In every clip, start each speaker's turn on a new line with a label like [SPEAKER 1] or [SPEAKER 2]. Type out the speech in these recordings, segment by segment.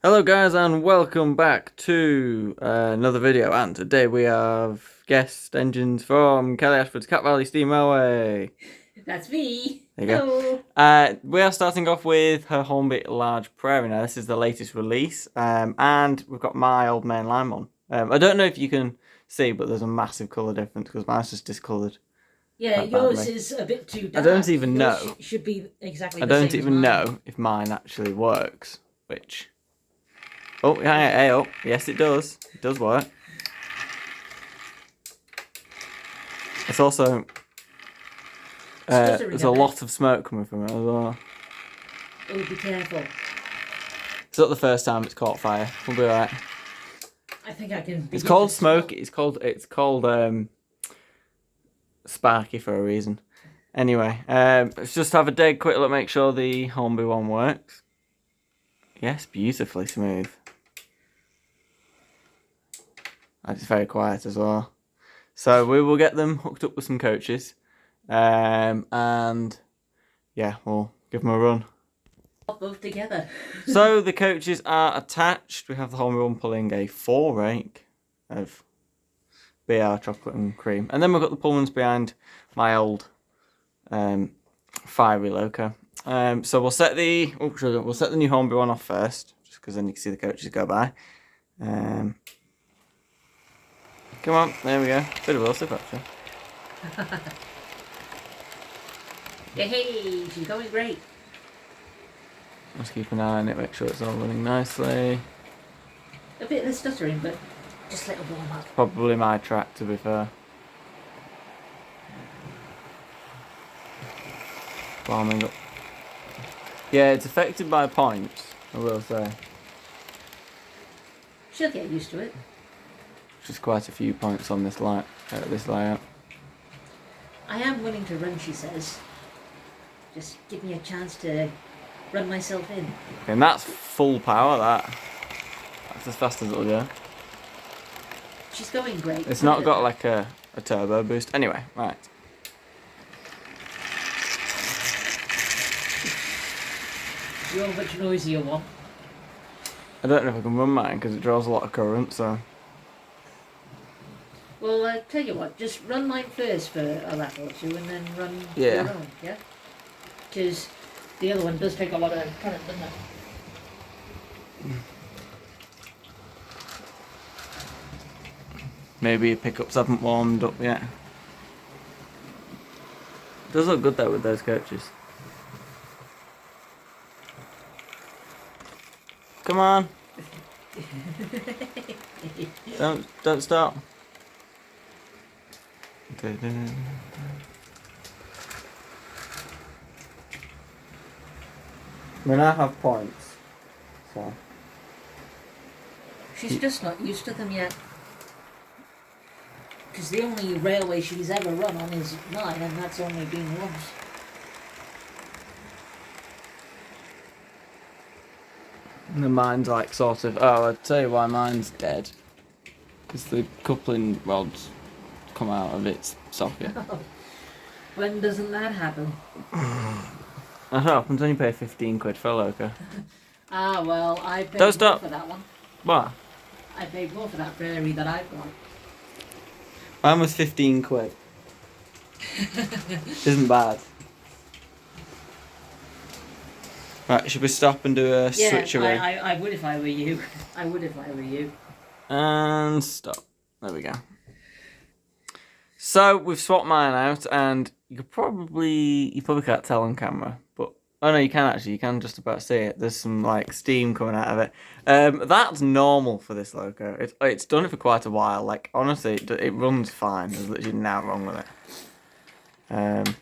[SPEAKER 1] Hello guys and welcome back to another video, and today we have guest engines from Kelly Ashford's Cat Valley Steam Railway.
[SPEAKER 2] That's me.
[SPEAKER 1] There you
[SPEAKER 2] Hello.
[SPEAKER 1] go. We are starting off with her Hornby Large Prairie now. This is the latest release, and we've got my old mainline one. I don't know if you can see, but there's a massive colour difference because mine's just discoloured.
[SPEAKER 2] Yeah, yours
[SPEAKER 1] Badly.
[SPEAKER 2] is a bit too
[SPEAKER 1] I
[SPEAKER 2] dark.
[SPEAKER 1] don't even
[SPEAKER 2] yours
[SPEAKER 1] know.
[SPEAKER 2] Should be exactly
[SPEAKER 1] I
[SPEAKER 2] the same
[SPEAKER 1] don't
[SPEAKER 2] as
[SPEAKER 1] even
[SPEAKER 2] mine.
[SPEAKER 1] know if mine actually works, which... Oh, yeah, oh, yes it does. It does work. It's also... there's a lot of smoke coming from it as well.
[SPEAKER 2] Oh, be careful.
[SPEAKER 1] It's not the first time it's caught fire. We'll be alright.
[SPEAKER 2] I think I can...
[SPEAKER 1] It's called smoke. It's called sparky for a reason. Anyway, let's just have a dead quick look, make sure the Hornby one works. Yes, beautifully smooth. And it's very quiet as well. So we will get them hooked up with some coaches. And yeah, we'll give them a run.
[SPEAKER 2] Both together.
[SPEAKER 1] So the coaches are attached. We have the Hornby one pulling a 4 rake of BR chocolate and cream. And then we've got the Pullmans behind my old fiery Loco. So we'll set the new Hornby one off first, just because then you can see the coaches go by. Come on, there we go. Bit of a slip actually.
[SPEAKER 2] Hey, she's going great.
[SPEAKER 1] Let's keep an eye on it, make sure it's all running nicely.
[SPEAKER 2] A bit of stuttering, but just let it warm up.
[SPEAKER 1] Probably my track, to be fair. Warming up. Yeah, it's affected by points, I will say.
[SPEAKER 2] She'll get used to it.
[SPEAKER 1] Just quite a few points on this layout.
[SPEAKER 2] I am willing to run, she says. Just give me a chance to run myself in.
[SPEAKER 1] And that's full power, That's as fast as it'll go.
[SPEAKER 2] She's going great.
[SPEAKER 1] It's not got like a turbo boost. Anyway, right.
[SPEAKER 2] You're a much noisier one.
[SPEAKER 1] I don't know if I can run mine because it draws a lot of current, so...
[SPEAKER 2] Well, tell you what, just run mine first for a lap or two and then run your own, yeah? Because the other one does take a lot of current, doesn't it?
[SPEAKER 1] Maybe your pickups haven't warmed up yet. It does look good though with those coaches. Come on! Don't stop. I mean, I have points, so...
[SPEAKER 2] She's just not used to them yet. Because the only railway she's ever run on is mine, and that's only been once.
[SPEAKER 1] And mine's like sort of... Oh, I'll tell you why mine's dead. Because the coupling rods come out of its socket.
[SPEAKER 2] When doesn't that happen?
[SPEAKER 1] That happens when you pay 15 quid for a Loco.
[SPEAKER 2] Ah, well, I paid
[SPEAKER 1] Don't stop.
[SPEAKER 2] more for that one.
[SPEAKER 1] What?
[SPEAKER 2] I paid more for that prairie that I've got.
[SPEAKER 1] Mine was 15 quid. Isn't bad. Right, should we stop and do a switch away?
[SPEAKER 2] I would if I were you. I would if I were you.
[SPEAKER 1] And stop. There we go. So we've swapped mine out, and you probably can't tell on camera, but oh no, you can actually. You can just about see it. There's some like steam coming out of it. That's normal for this Loco. It's done it for quite a while. Like honestly, it runs fine. There's literally nothing wrong with it.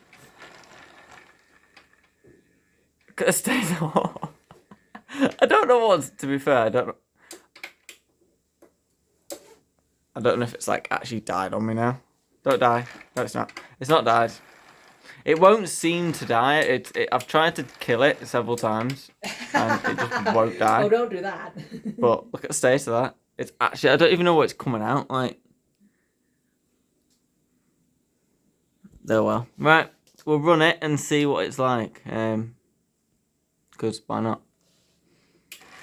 [SPEAKER 1] It stays on. I don't know what. To be fair, I don't know if it's like actually died on me now. Don't die. No, it's not. It's not died. It won't seem to die. I've tried to kill it several times, and it just won't die.
[SPEAKER 2] Oh, don't do that.
[SPEAKER 1] But look at the state of that. It's actually... I don't even know what it's coming out like. Oh well. Right. We'll run it and see what it's like. Because why not?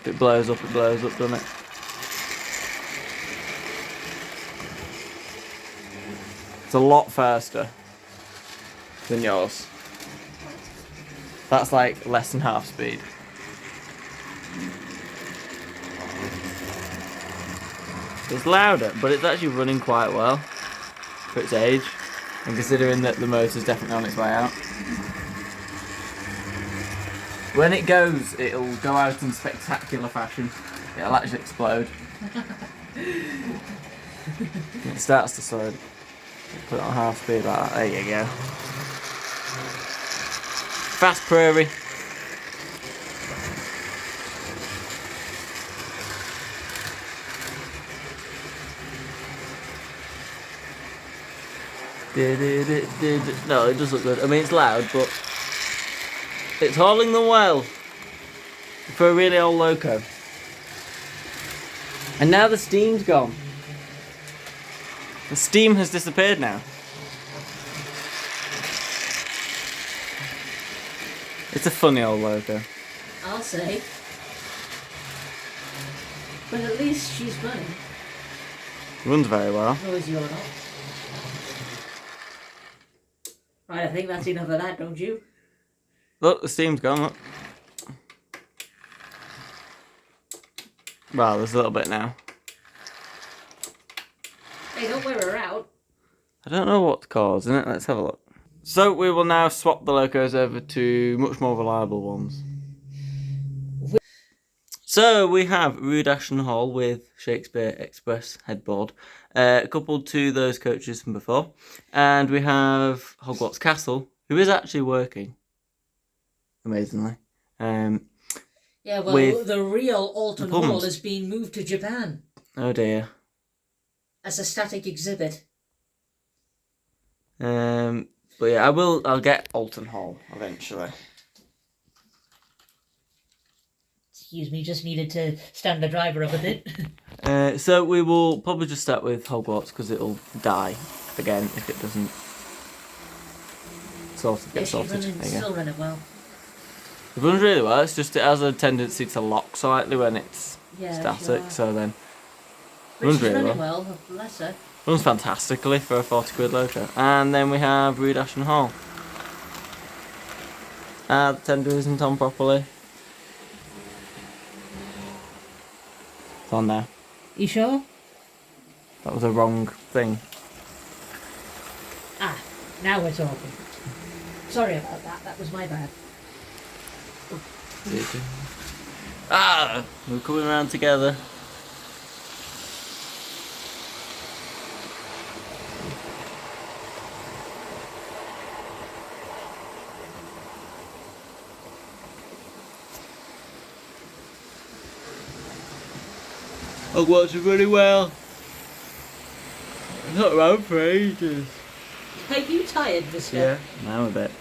[SPEAKER 1] If it blows up, doesn't it? It's a lot faster than yours. That's like less than half speed. It's louder, but it's actually running quite well for its age, and considering that the motor's definitely on its way out. When it goes, it'll go out in spectacular fashion. It'll actually explode. It starts to slow. Put it on half speed like that. There you go. Fast prairie. No, it does look good. I mean, it's loud, but it's hauling them well for a really old loco. And now the steam's gone. The steam has disappeared now. It's a funny old loco.
[SPEAKER 2] I'll say. But at least she's running.
[SPEAKER 1] Runs very well.
[SPEAKER 2] Noisy or not. Right, I think that's enough of that, don't you?
[SPEAKER 1] Look, the steam's gone, look. Well, there's a little bit now.
[SPEAKER 2] Hey, don't wear her out.
[SPEAKER 1] I don't know what's causing it. Let's have a look. So we will now swap the locos over to much more reliable ones. So we have Rude Ashton Hall with Shakespeare Express headboard, coupled to those coaches from before. And we have Hogwarts Castle, who is actually working, amazingly.
[SPEAKER 2] Yeah, well, the real Alton Hall has been moved to Japan.
[SPEAKER 1] Oh dear.
[SPEAKER 2] As a static exhibit.
[SPEAKER 1] But yeah, I'll get Alton Hall eventually.
[SPEAKER 2] Excuse me, just needed to stand the driver up a bit.
[SPEAKER 1] So we will probably just start with Hogwarts because it'll die again if it doesn't get sorted.
[SPEAKER 2] Still running well.
[SPEAKER 1] It runs really well. It's just it has a tendency to lock slightly when it's static.
[SPEAKER 2] Sure.
[SPEAKER 1] So then
[SPEAKER 2] But
[SPEAKER 1] runs
[SPEAKER 2] she's
[SPEAKER 1] really
[SPEAKER 2] running
[SPEAKER 1] well.
[SPEAKER 2] well. Bless her.
[SPEAKER 1] Runs fantastically for a 40 quid loco. And then we have Rude Ashton Hall. The tender isn't on properly. It's on now.
[SPEAKER 2] You sure?
[SPEAKER 1] That was a wrong thing.
[SPEAKER 2] Ah, now we're talking. Sorry about that. That was my bad.
[SPEAKER 1] We're coming around together. Hogwarts is really well. Not around for ages.
[SPEAKER 2] Are you tired, mister?
[SPEAKER 1] Yeah, now a bit.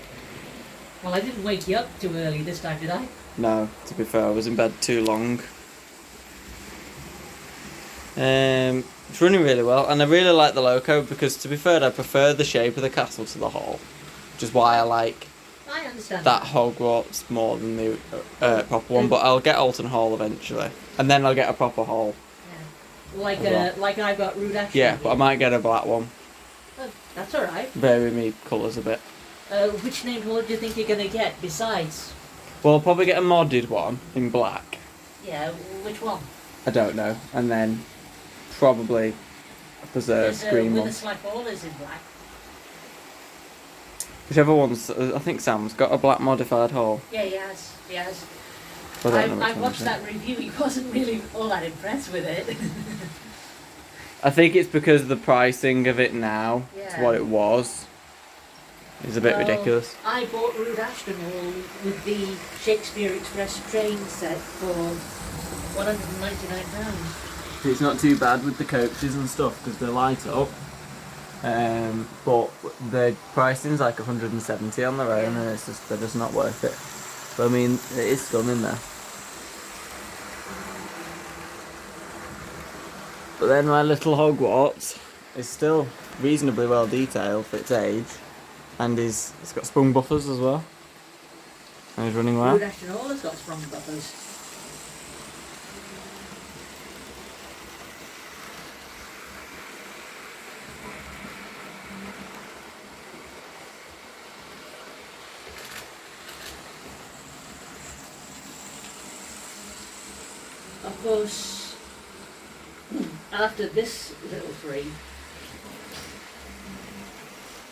[SPEAKER 2] Well, I didn't wake you up too early this time, did I?
[SPEAKER 1] No, to be fair, I was in bed too long. It's running really well, and I really like the loco because, to be fair, I prefer the shape of the castle to the hall, which is why I like
[SPEAKER 2] I understand
[SPEAKER 1] that Hogwarts more than the proper one. But I'll get Alton Hall eventually, and then I'll get a proper hall.
[SPEAKER 2] Yeah. Like I've got Rude Ashton.
[SPEAKER 1] Yeah, but I might get a black one.
[SPEAKER 2] That's all right.
[SPEAKER 1] Vary me colours a bit.
[SPEAKER 2] Which named hall do you think you're gonna get besides?
[SPEAKER 1] Well, I'll probably get a modded one in black.
[SPEAKER 2] Yeah, which one?
[SPEAKER 1] I don't know, and then probably a preserved green one.
[SPEAKER 2] Wither's like all is in black.
[SPEAKER 1] Whichever one's. I think Sam's got a black modified hall.
[SPEAKER 2] Yeah, he has. He has.
[SPEAKER 1] I don't know which
[SPEAKER 2] I
[SPEAKER 1] one
[SPEAKER 2] watched
[SPEAKER 1] is it.
[SPEAKER 2] that review. He wasn't really all that impressed with it.
[SPEAKER 1] I think it's because the pricing of it now to what
[SPEAKER 2] Yeah.
[SPEAKER 1] it was is a bit ridiculous.
[SPEAKER 2] I bought Rude Ashton Hall with the Shakespeare Express train set for £199.
[SPEAKER 1] It's not too bad with the coaches and stuff because they light up. But the pricing's like 170 on their own, and they're just not worth it. But I mean, it is stunning there. But then my little Hogwarts is still reasonably well detailed for its age, and it's got sprung buffers as well. And he's running well.
[SPEAKER 2] Rude Ashton Hall has got sprung buffers. Of course, after this little three,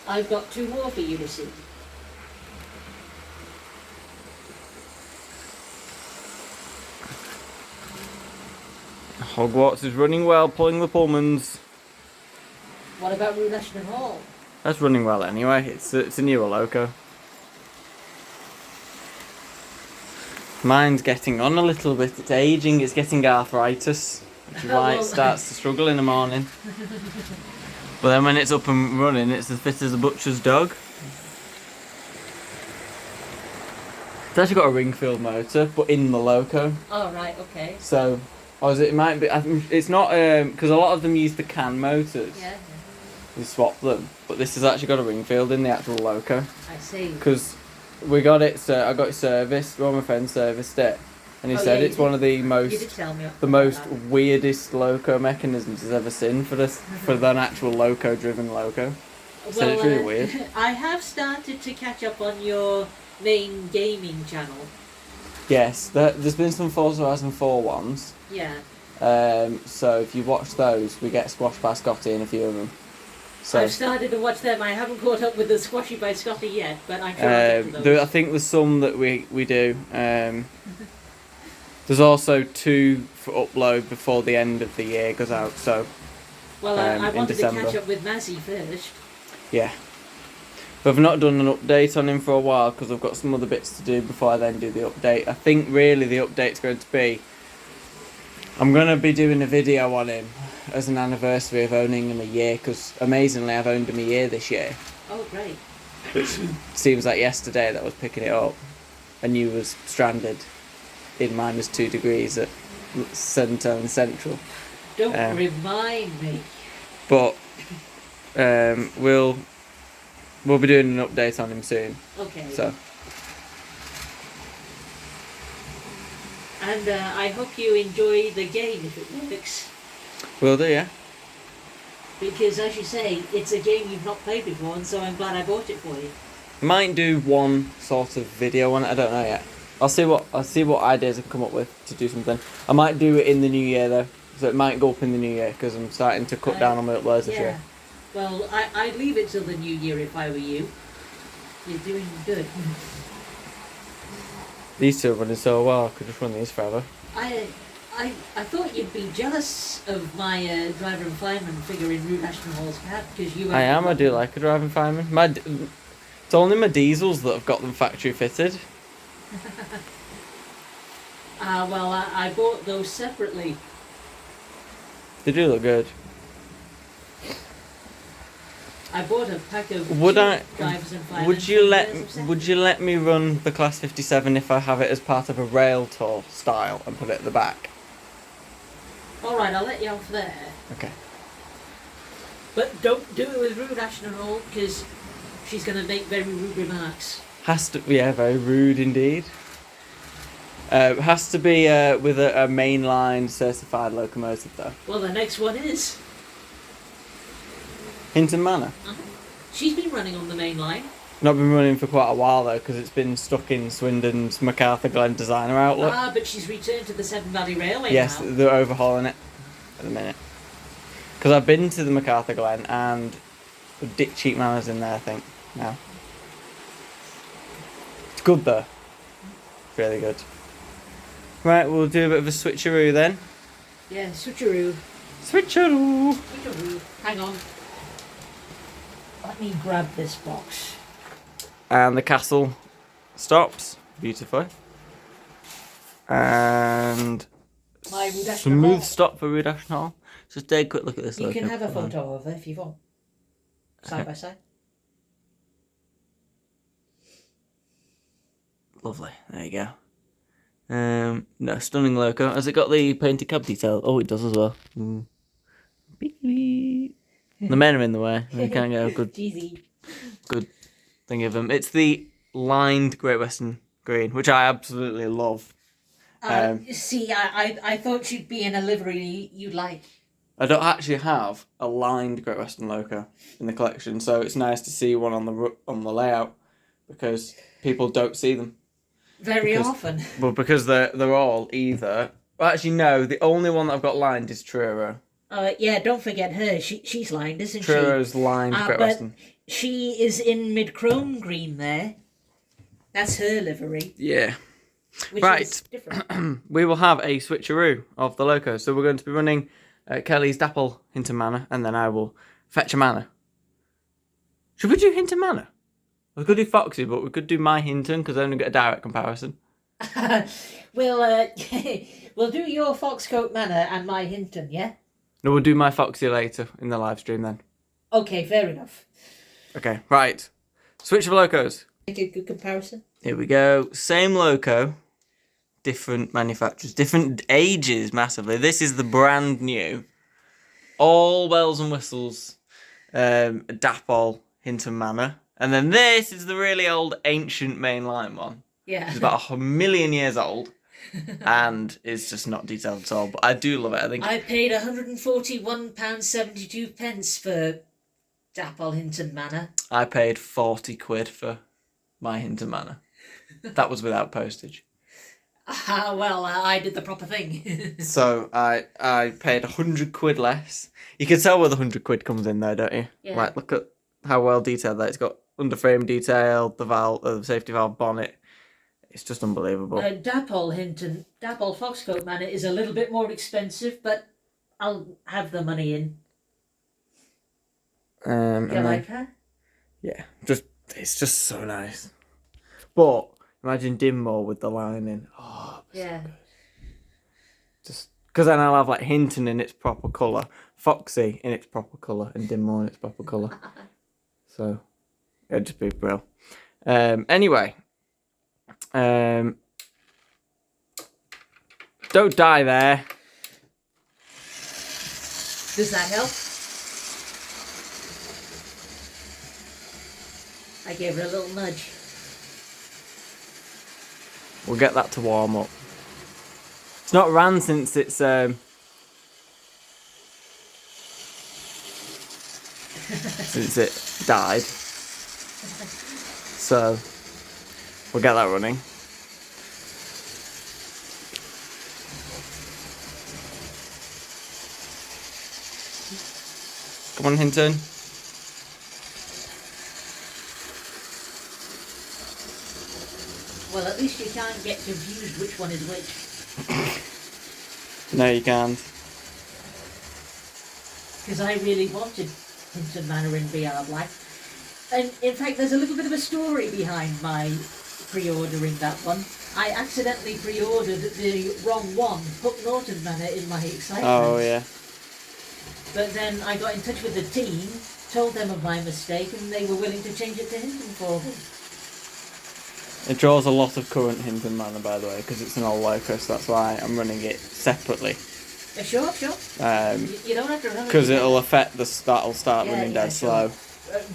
[SPEAKER 2] I've got two more for you to see.
[SPEAKER 1] Hogwarts is running well, pulling the Pullmans.
[SPEAKER 2] What about Route Ashton Hall?
[SPEAKER 1] That's running well anyway. It's a newer loco. Mine's getting on a little bit. It's aging. It's getting arthritis, which is why it starts to struggle in the morning. But then when it's up and running, it's as fit as a butcher's dog. It's actually got a ring-filled motor, but in the loco.
[SPEAKER 2] Oh, right, okay.
[SPEAKER 1] So, it might be. It's not because a lot of them use the can motors.
[SPEAKER 2] Yeah.
[SPEAKER 1] You swap them, but this has actually got a ring-filled in the actual loco.
[SPEAKER 2] I see.
[SPEAKER 1] Because we got it, I got it serviced. One of my friends serviced it, and he said it's one of the most weirdest loco mechanisms he's ever seen for an actual loco-driven loco. So it's really weird.
[SPEAKER 2] I have started to catch up on your main gaming channel.
[SPEAKER 1] Yes, there's been some 4004 ones.
[SPEAKER 2] Yeah.
[SPEAKER 1] So if you watch those, we get squashed by Scotty in a few of them. So
[SPEAKER 2] I've started to watch them. I haven't caught up with the Squashy by Scotty yet, but I'm sure
[SPEAKER 1] I think there's some that we do. There's also 2 for upload before the end of the year goes out. So
[SPEAKER 2] well, I wanted to
[SPEAKER 1] December.
[SPEAKER 2] catch up with Mazzy first.
[SPEAKER 1] Yeah. But I've not done an update on him for a while because I've got some other bits to do before I then do the update. I think really the update's going to be, I'm going to be doing a video on him as an anniversary of owning him a year, because amazingly I've owned him a year this year.
[SPEAKER 2] Oh, great.
[SPEAKER 1] Which seems like yesterday that I was picking it up and you was stranded in -2 degrees at Centre Central.
[SPEAKER 2] Don't remind me.
[SPEAKER 1] But we'll be doing an update on him soon.
[SPEAKER 2] Okay.
[SPEAKER 1] So.
[SPEAKER 2] And I hope you enjoy the game if it works.
[SPEAKER 1] Will do, yeah.
[SPEAKER 2] Because as you say, it's a game you've not played before, and so I'm glad I bought it for you.
[SPEAKER 1] Might do one sort of video on it. I don't know yet. I'll see what ideas I can come up with to do something. I might do it in the new year though, so it might go up in the new year because I'm starting to cut down on my uploads this year.
[SPEAKER 2] Well, I'd leave it till the new year if I were you. You're doing good.
[SPEAKER 1] These two are running so well. I could just run these forever.
[SPEAKER 2] I thought you'd be jealous of my driver and fireman figure in Route Ashton Hall's cab because you.
[SPEAKER 1] I am. I do like a driving fireman. It's only my diesels that have got them factory fitted.
[SPEAKER 2] Well, I bought those separately.
[SPEAKER 1] They do look good.
[SPEAKER 2] I bought a pack of drivers and firemen.
[SPEAKER 1] Would you let me run the Class 57 if I have it as part of a rail tour style and put it at the back?
[SPEAKER 2] All right, I'll let you off there.
[SPEAKER 1] Okay.
[SPEAKER 2] But don't do it with Rude Ashton and all, because she's going to make very rude remarks.
[SPEAKER 1] Has to, yeah, very rude indeed. Has to be with a mainline certified locomotive though.
[SPEAKER 2] Well, the next one is
[SPEAKER 1] Hinton Manor.
[SPEAKER 2] She's been running on the main line.
[SPEAKER 1] Not been running for quite a while though, because it's been stuck in Swindon's MacArthur Glen designer outlet.
[SPEAKER 2] But she's returned to the Severn Valley Railway
[SPEAKER 1] yes,
[SPEAKER 2] now.
[SPEAKER 1] They're overhauling it at the minute. Because I've been to the MacArthur Glen and Dick Cheap Manor's in there, I think, now. It's good though. It's really good. Right, we'll do a bit of a switcheroo then.
[SPEAKER 2] Yeah, switcheroo.
[SPEAKER 1] Switcheroo!
[SPEAKER 2] Switcheroo. Hang on. Let me grab this box.
[SPEAKER 1] And the castle stops beautifully. And smooth stop for Rood Ashton Hall. Just take a quick look at this.
[SPEAKER 2] You can have a photo of her if you want. Side by side.
[SPEAKER 1] Lovely. There you go. No, stunning loco. Has it got the painted cab detail? Oh, it does as well. Beep, beep. The men are in the way. We can't get a good thing of them. It's the lined Great Western Green, which I absolutely love.
[SPEAKER 2] See, I thought she'd be in a livery you'd like.
[SPEAKER 1] I don't actually have a lined Great Western loco in the collection, so it's nice to see one on the layout because people don't see them
[SPEAKER 2] very often.
[SPEAKER 1] Well, because they're all either Well, actually, no. The only one that I've got lined is Truro.
[SPEAKER 2] Yeah, don't forget her. She's lined, isn't she?
[SPEAKER 1] Truro's lined Great
[SPEAKER 2] But
[SPEAKER 1] Western.
[SPEAKER 2] she is in mid-chrome green there. That's her livery.
[SPEAKER 1] Yeah.
[SPEAKER 2] Which
[SPEAKER 1] Right.
[SPEAKER 2] is different.
[SPEAKER 1] We will have a switcheroo of the locos. So we're going to be running Kelly's Dapple Hinton Manor, and then I will fetch a manor. Should we do Hinton Manor? We could do Foxy, but we could do my Hinton because I only get a direct comparison.
[SPEAKER 2] we'll we'll do your Foxcote Manor and my Hinton, yeah?
[SPEAKER 1] No, we'll do my Foxy later in the live stream then.
[SPEAKER 2] Okay, fair enough.
[SPEAKER 1] Okay, right. Switch of locos.
[SPEAKER 2] Make a good comparison.
[SPEAKER 1] Here we go. Same loco, different manufacturers, different ages massively. This is the brand new, all bells and whistles, Dapple Hinton Manor. And then this is the really old ancient mainline one.
[SPEAKER 2] Yeah.
[SPEAKER 1] It's about 1,000,000 years old and it's just not detailed at all. But I do love it.
[SPEAKER 2] I paid £141.72 for Dapple Hinton Manor.
[SPEAKER 1] I paid 40 quid for my Hinton Manor. That was without postage.
[SPEAKER 2] Well, I did the proper thing.
[SPEAKER 1] So I paid 100 quid less. You can tell where the 100 quid comes in there, don't you?
[SPEAKER 2] Yeah.
[SPEAKER 1] Like, look at how well detailed that. It's got underframe detail, the valve, the safety valve bonnet. It's just unbelievable.
[SPEAKER 2] Dapple Foxcote Manor is a little bit more expensive, but I'll have the money in. Do you like her?
[SPEAKER 1] Yeah, it's just so nice. But imagine Dinmore with the lining. Oh,
[SPEAKER 2] yeah.
[SPEAKER 1] So just because then I'll have like Hinton in its proper colour, Foxy in its proper colour, and Dinmore in its proper colour. So it'd just be brilliant. Anyway, don't die there.
[SPEAKER 2] Does that help? I gave her a little nudge.
[SPEAKER 1] We'll get that to warm up. It's not ran since it's since it died. So we'll get that running. Come on, Hinton.
[SPEAKER 2] Well, at least you can't get confused which one is which.
[SPEAKER 1] No, you can't.
[SPEAKER 2] Because I really wanted Hinton Manor in BR Black. And in fact, there's a little bit of a story behind my pre-ordering that one. I accidentally pre-ordered the wrong one, Hook Norton Manor, in my excitement.
[SPEAKER 1] Oh, yeah.
[SPEAKER 2] But then I got in touch with the team, told them of my mistake, and they were willing to change it to Hinton for me.
[SPEAKER 1] It draws a lot of current Hinton Manor, by the way, because it's an old locus. That's why I'm running it separately.
[SPEAKER 2] Sure. You don't have to run it.
[SPEAKER 1] Because it'll affect that'll start running dead
[SPEAKER 2] sure.
[SPEAKER 1] slow.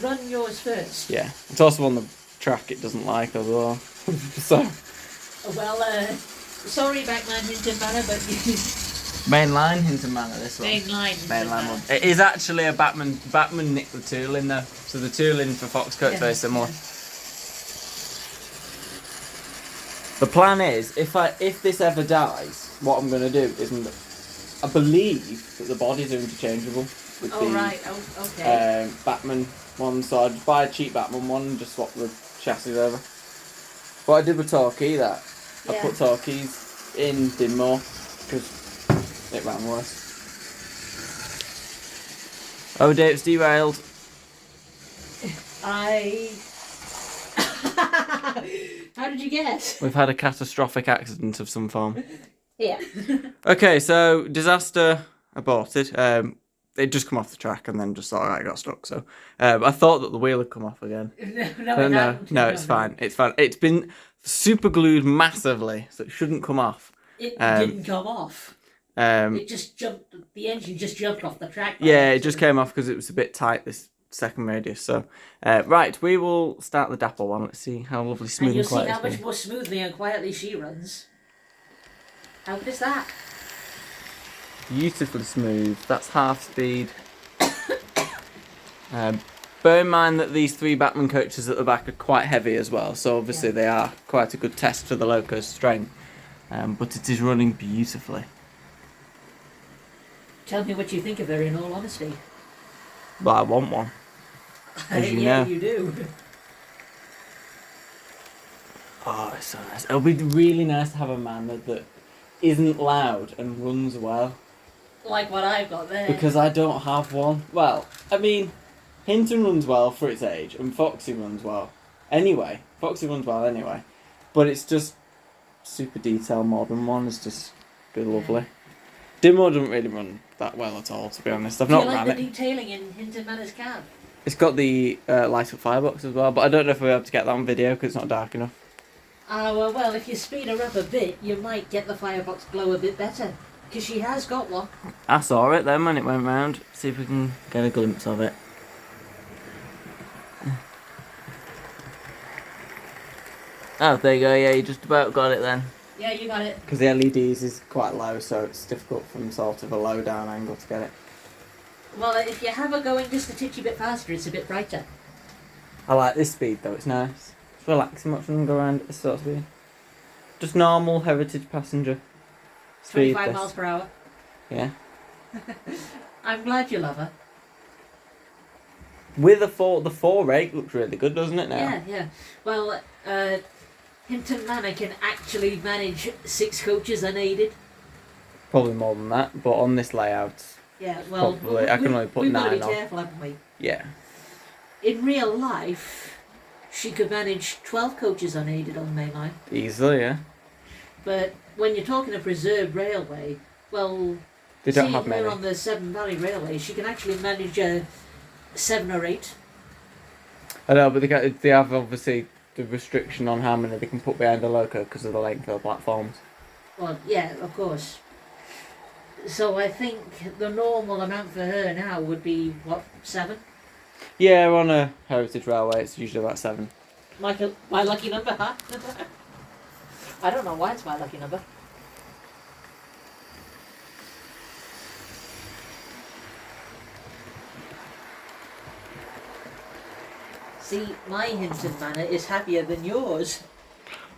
[SPEAKER 2] Run yours first.
[SPEAKER 1] Yeah. It's also on the track it doesn't like as well. So.
[SPEAKER 2] Well, sorry, Backman Hinton Manor, but
[SPEAKER 1] Mainline Hinton Manor, this one.
[SPEAKER 2] Mainline
[SPEAKER 1] one. It is actually a Batman nicked the tooling though. So the tooling for Foxcote's very similar.
[SPEAKER 2] Yeah.
[SPEAKER 1] The plan is, if this ever dies, what I'm going to do is, I believe that the bodies are interchangeable with
[SPEAKER 2] Okay.
[SPEAKER 1] Batman one. So I'd buy a cheap Batman one and just swap the chassis over. What I did with Torquay, I put Torquays in Dinmore because it ran worse. Oh, Dave's derailed.
[SPEAKER 2] How did you guess?
[SPEAKER 1] We've had a catastrophic accident of some form.
[SPEAKER 2] Yeah.
[SPEAKER 1] Okay, so disaster aborted. It just come off the track and then just I got stuck. So I thought that the wheel had come off again. No, it's fine. It's fine. It's been super glued massively, so it shouldn't come off.
[SPEAKER 2] It didn't come off. It just jumped. The engine just jumped off the track.
[SPEAKER 1] Yeah, it just came off because it was a bit tight this second radius. So right, we will start the Dapple one. Let's see how lovely, smooth, and quiet.
[SPEAKER 2] You'll see how much more smoothly and quietly she runs. How good is that?
[SPEAKER 1] Beautifully smooth. That's half speed. Bear in mind that these three Batman coaches at the back are quite heavy as well, so obviously they are quite a good test for the loco's strength. but it is running beautifully.
[SPEAKER 2] Tell me what you think of her in all honesty.
[SPEAKER 1] But I want one, as you
[SPEAKER 2] Yeah,
[SPEAKER 1] know.
[SPEAKER 2] you do.
[SPEAKER 1] Oh, it's so nice. It'll be really nice to have a man that isn't loud and runs well.
[SPEAKER 2] Like what I've got there.
[SPEAKER 1] Because I don't have one. Well, I mean, Hinton runs well for its age, and Foxy runs well. Anyway, Foxy runs well anyway. But it's just super detailed modern one is just be lovely. Dimmo doesn't really run that well at all, to be honest. I've
[SPEAKER 2] Do you
[SPEAKER 1] not
[SPEAKER 2] like
[SPEAKER 1] ran
[SPEAKER 2] the
[SPEAKER 1] it.
[SPEAKER 2] detailing in Hinton Manor's cab?
[SPEAKER 1] It's got the light up firebox as well, but I don't know if we'll be able to get that on video because it's not dark enough.
[SPEAKER 2] Well, if you speed her up a bit, you might get the firebox glow a bit better. Because she has got one.
[SPEAKER 1] I saw it then when it went round. See if we can get a glimpse of it. Oh, there you go. Yeah, you just about got it then.
[SPEAKER 2] Yeah, you got it.
[SPEAKER 1] Because the LEDs is quite low, so it's difficult from sort of a low down angle to get it.
[SPEAKER 2] Well, if you have her going just a titchy bit faster, it's a bit brighter.
[SPEAKER 1] I like this speed though. It's nice. It's relaxing watching them go around at this sort of speed. Just normal heritage passenger speed.
[SPEAKER 2] 25 miles per hour.
[SPEAKER 1] Yeah.
[SPEAKER 2] I'm glad you love her.
[SPEAKER 1] With the 4.8 looks really good, doesn't it now?
[SPEAKER 2] Yeah, yeah. Well, Hinton Manor can actually manage 6 coaches unaided.
[SPEAKER 1] Probably more than that, but on this layout,
[SPEAKER 2] Yeah, well,
[SPEAKER 1] probably. I can only put
[SPEAKER 2] we've got to
[SPEAKER 1] 9
[SPEAKER 2] be
[SPEAKER 1] on.
[SPEAKER 2] careful, haven't we?
[SPEAKER 1] Yeah.
[SPEAKER 2] In real life, she could manage 12 coaches unaided on the main line.
[SPEAKER 1] Easily, yeah.
[SPEAKER 2] But when you're talking a preserved railway, well,
[SPEAKER 1] They don't
[SPEAKER 2] seeing
[SPEAKER 1] have
[SPEAKER 2] her
[SPEAKER 1] many.
[SPEAKER 2] on the Severn Valley Railway, she can actually manage 7 or 8.
[SPEAKER 1] I know, but they have obviously the restriction on how many they can put behind the loco because of the length of the platforms.
[SPEAKER 2] Well, yeah, of course. So I think the normal amount for her now would be, what, 7?
[SPEAKER 1] Yeah, on a heritage railway, it's usually about 7.
[SPEAKER 2] My lucky number, huh? I don't know why it's my lucky number. See, my Hinton Manor is happier than yours.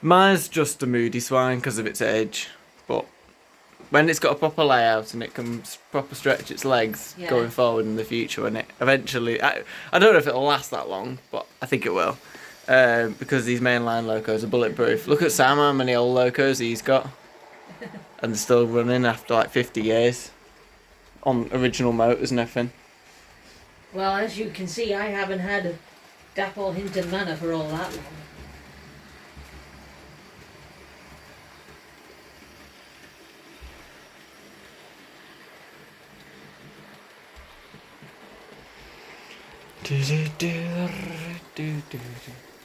[SPEAKER 1] Mine's just a moody swine because of its age, but when it's got a proper layout and it can proper stretch its legs
[SPEAKER 2] Yeah.
[SPEAKER 1] going forward in the future, and it eventually, I don't know if it'll last that long, but I think it will, because these mainline locos are bulletproof. Look at Sam, how many old locos he's got, and they're still running after like 50 years on original motors and everything.
[SPEAKER 2] Well, as you can see, I haven't had a Dapple Hinton Manor for all that long.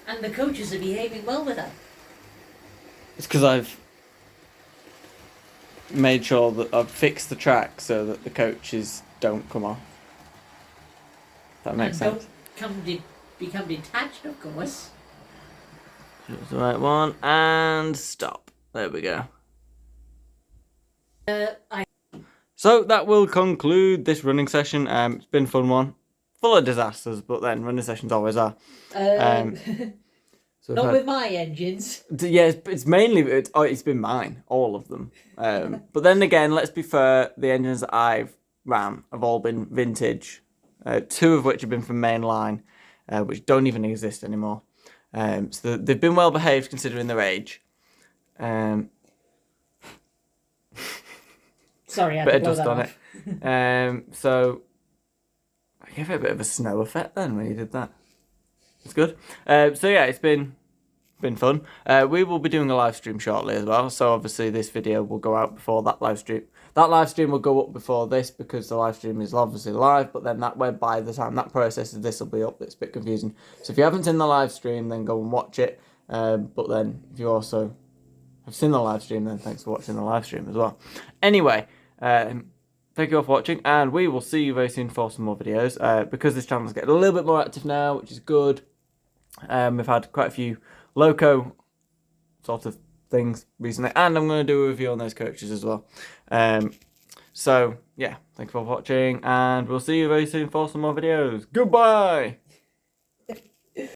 [SPEAKER 2] And the coaches are behaving well with her.
[SPEAKER 1] It's because I've made sure that I've fixed the track so that the coaches don't come off. That makes
[SPEAKER 2] And
[SPEAKER 1] sense.
[SPEAKER 2] don't become detached, of course.
[SPEAKER 1] Choose the right one and stop. There we go. So that will conclude this running session. It's been a fun one, full of disasters, but then running sessions always are. So
[SPEAKER 2] Not with my engines.
[SPEAKER 1] yeah, it's mainly it's been mine, all of them. But then again, let's be fair. The engines that I've ran have all been vintage. 2 of which have been from mainline, which don't even exist anymore. So they've been well behaved considering their age.
[SPEAKER 2] Sorry, I had
[SPEAKER 1] Bit
[SPEAKER 2] to
[SPEAKER 1] of
[SPEAKER 2] blow
[SPEAKER 1] dust
[SPEAKER 2] that
[SPEAKER 1] on
[SPEAKER 2] off.
[SPEAKER 1] it. So I gave it a bit of a snow effect then when you did that. It's good. So yeah, it's been fun. We will be doing a live stream shortly as well. So obviously this video will go out before that live stream. That live stream will go up before this because the live stream is obviously live, but then that web by the time that processes this will be up. It's a bit confusing. So if you haven't seen the live stream, then go and watch it. But then if you also have seen the live stream, then thanks for watching the live stream as well. Anyway, thank you all for watching, and we will see you very soon for some more videos. Because this channel is getting a little bit more active now, which is good. We've had quite a few loco sort of things recently, and I'm going to do a review on those coaches as well. So yeah, thank you for watching, and we'll see you very soon for some more videos. Goodbye.